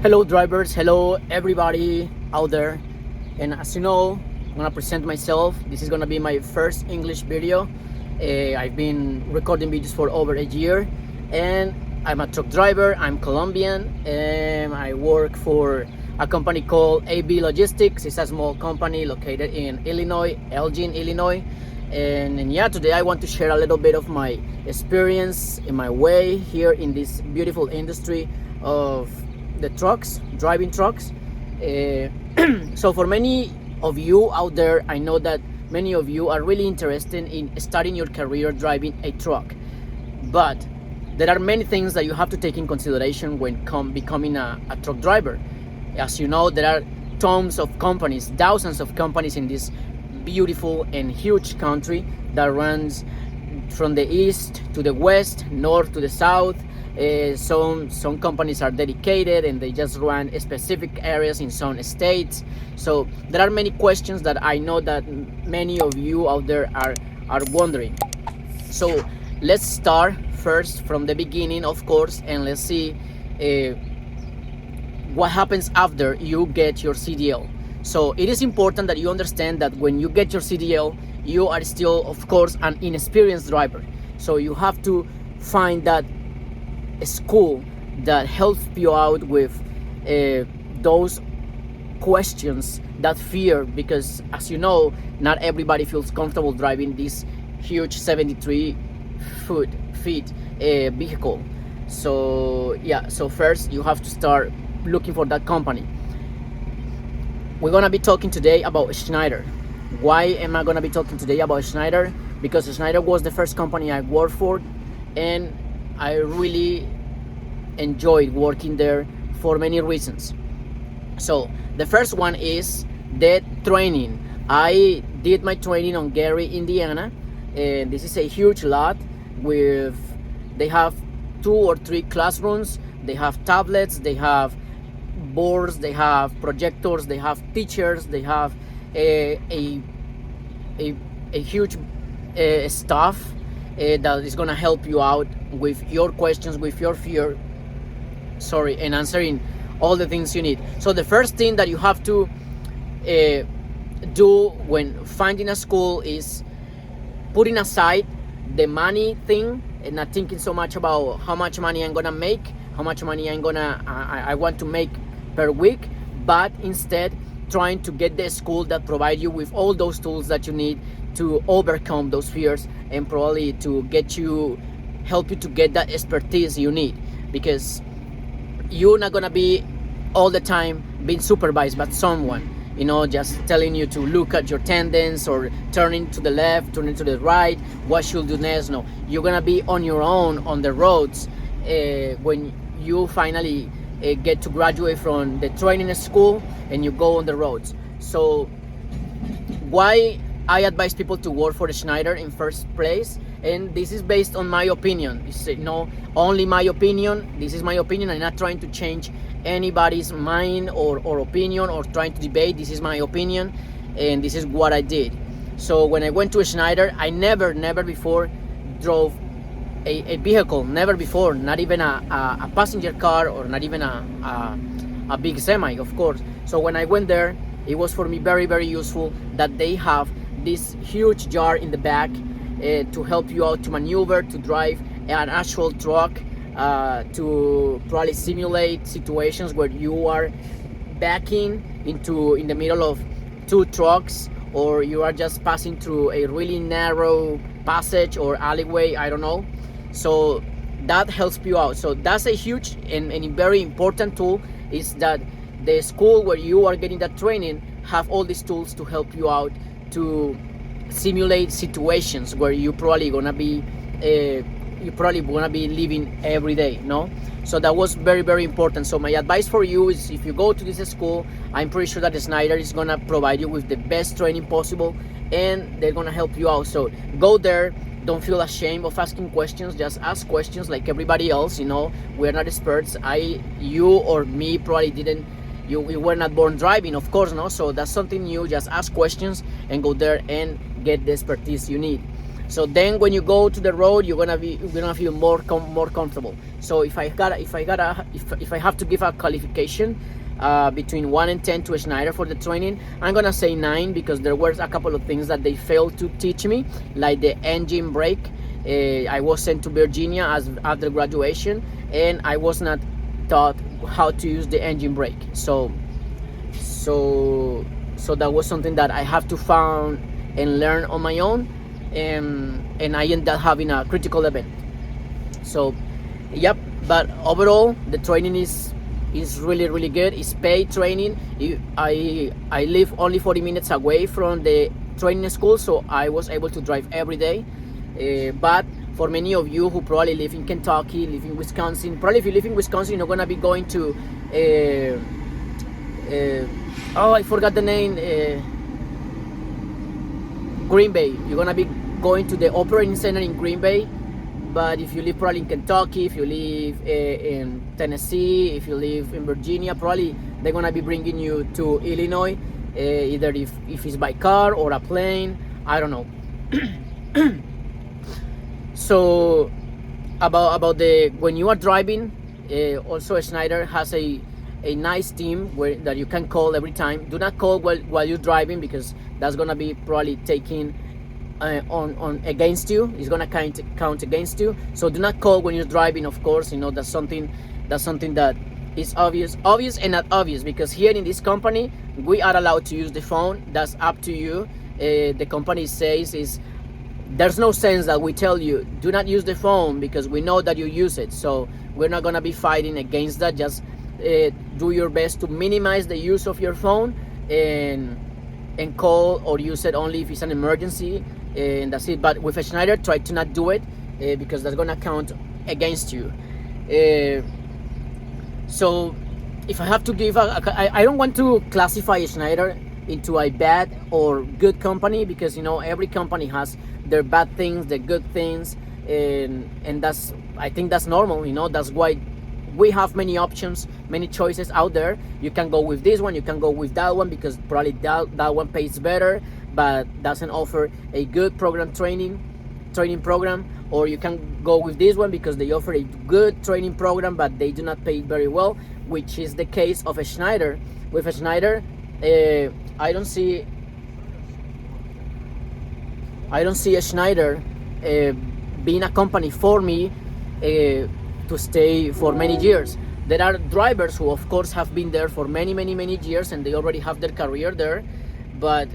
Hello drivers, hello everybody out there. And as you know, I'm gonna present myself. This is gonna be my first English video. I've been recording videos for over a year, and I'm a truck driver. I'm Colombian, and I work for a company called AB Logistics. It's a small company located in Illinois, Elgin, Illinois. And yeah, today I want to share a little bit of my experience in my way here in this beautiful industry of the trucks, driving trucks. So for many of you out there, I know that many of you are really interested in starting your career driving a truck, but there are many things that you have to take in consideration when becoming a truck driver. As you know, there are tons of companies, thousands of companies in this beautiful and huge country that runs from the east to the west, north to the south. Some companies are dedicated and they just run specific areas in some states. So there are many questions that I know that many of you out there are wondering. So let's start first from the beginning, of course, and let's see what happens after you get your CDL. So it is important that you understand that when you get your CDL, you are still, of course, an inexperienced driver. So you have to find that school that helps you out with those questions, that fear, because as you know, not everybody feels comfortable driving this huge 73 feet vehicle. So yeah, so first you have to start looking for that company. We're gonna be talking today about Schneider. Why am I gonna be talking today about Schneider? Because Schneider was the first company I worked for, and I really enjoyed working there for many reasons. So the first one is the training. I did my training on Gary, Indiana, and this is a huge lot they have 2 or 3 classrooms, they have tablets, they have boards, they have projectors, they have teachers, they have a huge staff that is gonna help you out with your questions, with your fear, and answering all the things you need. So the first thing that you have to do when finding a school is putting aside the money thing and not thinking so much about how much money I'm gonna make, how much money I want to make per week, but instead trying to get the school that provide you with all those tools that you need to overcome those fears and probably to help you to get that expertise you need, because you're not gonna be all the time being supervised by someone, just telling you to look at your tendons or turning to the left, turning to the right, what should do next. No, you're gonna be on your own on the roads when you finally get to graduate from the training school and you go on the roads. So why I advise people to work for Schneider in first place, and this is based on my opinion. It's only my opinion. This is my opinion. I'm not trying to change anybody's mind or opinion or trying to debate. This is my opinion, and this is what I did. So when I went to Schneider, I never before drove a vehicle, never before, not even a passenger car or not even a big semi, of course. So when I went there, it was for me very, very useful that they have this huge jar in the back to help you out to maneuver, to drive an actual truck, to probably simulate situations where you are backing in the middle of 2 trucks, or you are just passing through a really narrow passage or alleyway, I don't know. So that helps you out. So that's a huge and very important tool, is that the school where you are getting that training have all these tools to help you out to simulate situations where you probably gonna be living every day, no? So that was very, very important. So my advice for you is, if you go to this school, I'm pretty sure that Schneider is gonna provide you with the best training possible, and they're gonna help you out. So go there. Don't feel ashamed of asking questions. Just ask questions like everybody else. We're not experts. You or me probably didn't. You were not born driving, of course, no. So that's something new. Just ask questions and go there and get the expertise you need. So then when you go to the road, you're gonna feel more comfortable. So if I have to give a qualification between 1 and 10 to Schneider for the training, I'm gonna say 9, because there were a couple of things that they failed to teach me, like the engine brake. I was sent to Virginia after graduation, and I was not taught how to use the engine brake. So that was something that I have to find and learn on my own, and I ended up having a critical event. So yep, but overall the training is really good. It's paid training. I live only 40 minutes away from the training school, so I was able to drive every day. But for many of you who probably live in Kentucky, live in Wisconsin, probably if you live in Wisconsin, you're gonna be going to I forgot the name, Green Bay. You're gonna be going to the operating center in Green Bay. But if you live probably in Kentucky, if you live in Tennessee, if you live in Virginia, probably they're gonna be bringing you to Illinois, either if it's by car or a plane, I don't know. So about the when you are driving, also Schneider has a nice team that you can call every time. Do not call while you're driving, because that's gonna be probably taking on against you. It's gonna count against you. So do not call when you're driving. Of course, that's something that is obvious and not obvious, because here in this company we are allowed to use the phone. That's up to you. The company says is there's no sense that we tell you do not use the phone, because we know that you use it. So we're not gonna be fighting against that. Just do your best to minimize the use of your phone, and call or use it only if it's an emergency, and that's it. But with a Schneider, try to not do it, because that's gonna count against you. So if I have to give I don't want to classify Schneider into a bad or good company, because every company has their bad things, their good things, and that's, I think that's normal. That's why we have many options, many choices out there. You can go with this one, you can go with that one, because probably that one pays better but doesn't offer a good training program. Or you can go with this one because they offer a good training program but they do not pay very well, which is the case of a Schneider. With a Schneider, I don't see a Schneider being a company for me to stay for many years. There are drivers who of course have been there for many years and they already have their career there, but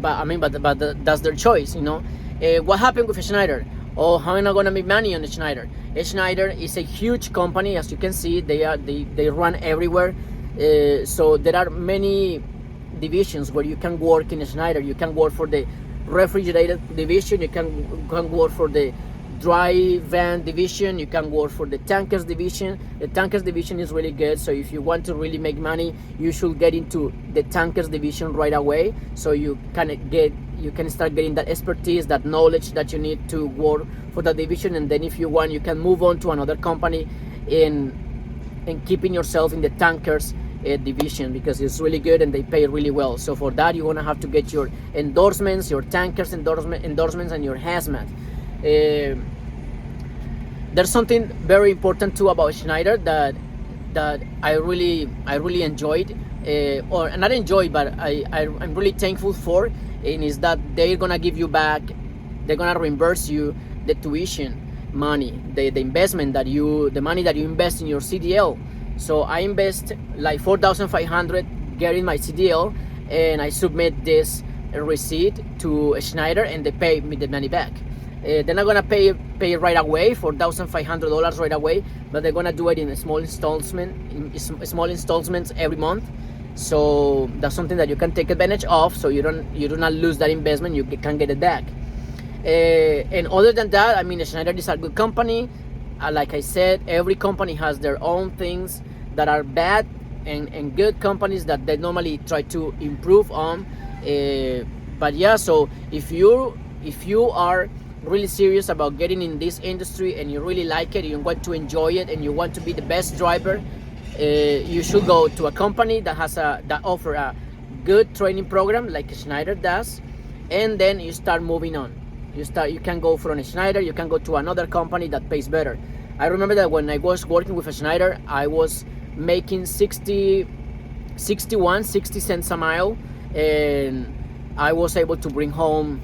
that's their choice. What happened with Schneider? How am I gonna make money on Schneider? Schneider is a huge company, as you can see. They run everywhere. So there are many divisions where you can work in Schneider. You can work for the refrigerated division, you can work for the dry van division, you can work for the tankers division. The tankers division is really good, so if you want to really make money, you should get into the tankers division right away, so you can start getting that expertise, that knowledge that you need to work for that division. And then if you want, you can move on to another company and keeping yourself in the tankers division, because it's really good and they pay really well. So for that, you're gonna have to get your endorsements, your tankers endorsements, and your hazmat. There's something very important too about Schneider that I really enjoyed, or not enjoyed, but I'm really thankful for, and is that they're gonna give you back, they're gonna reimburse you the tuition money, the investment the money that you invest in your CDL. So I invest like $4,500 getting my CDL, and I submit this receipt to Schneider, and they pay me the money back. They're not gonna pay right away, $4,500 right away, but they're gonna do it in small installments every month. So that's something that you can take advantage of, so you do not lose that investment. You can get it back. And other than that, I mean, Schneider is a good company. Like I said, every company has their own things that are bad and good companies that they normally try to improve on. But yeah, so if you are really serious about getting in this industry and you really like it, you want to enjoy it, and you want to be the best driver, you should go to a company that offer a good training program like Schneider does. and then you start moving on. You can go from a Schneider, you can go to another company that pays better. I remember that when I was working with a Schneider, I was making 60 cents a mile, and I was able to bring home,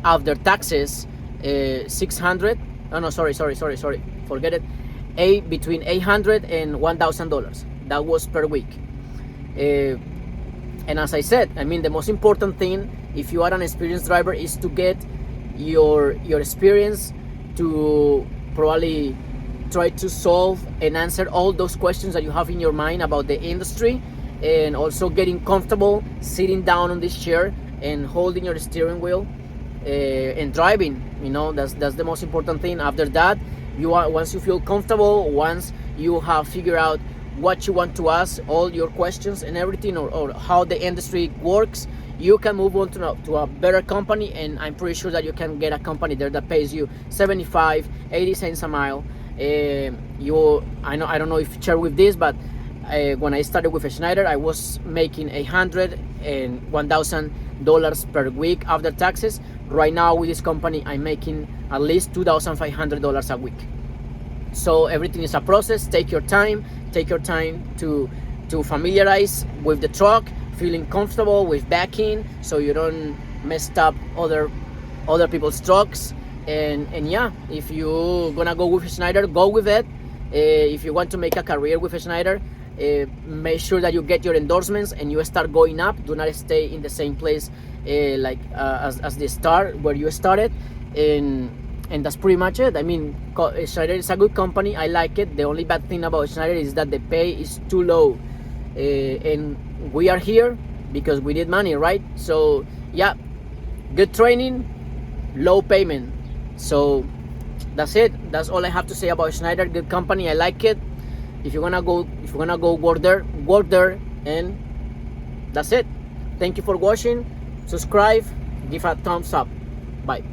after taxes, 600. Oh no, sorry, forget it. Between $800 and $1,000. That was per week. And as I said, I mean, the most important thing, if you are an experienced driver, is to get your experience, to probably try to solve and answer all those questions that you have in your mind about the industry, and also getting comfortable sitting down on this chair and holding your steering wheel, and driving. That's the most important thing. After that, once you feel comfortable, once you have figured out what you want to ask, all your questions and everything, or how the industry works, you can move on to a better company, and I'm pretty sure that you can get a company there that pays you 75-80 cents a mile. I don't know if you share with this, but when I started with a Schneider, I was making $100 and $1,000 per week after taxes. Right now with this company, I'm making at least $2,500 a week. So everything is a process. Take your time to familiarize with the truck, feeling comfortable with backing, so you don't mess up other people's trucks. And yeah, if you're gonna go with Schneider, go with it. If you want to make a career with Schneider, make sure that you get your endorsements and you start going up. Do not stay in the same place as the start where you started. And that's pretty much it. I mean, Schneider is a good company. I like it. The only bad thing about Schneider is that the pay is too low. And we are here because we need money, right? So yeah, good training, low payment. So that's it. That's all I have to say about Schneider. Good company. I like it. If you're gonna go work there, and that's it. Thank you for watching. Subscribe, give a thumbs up. Bye.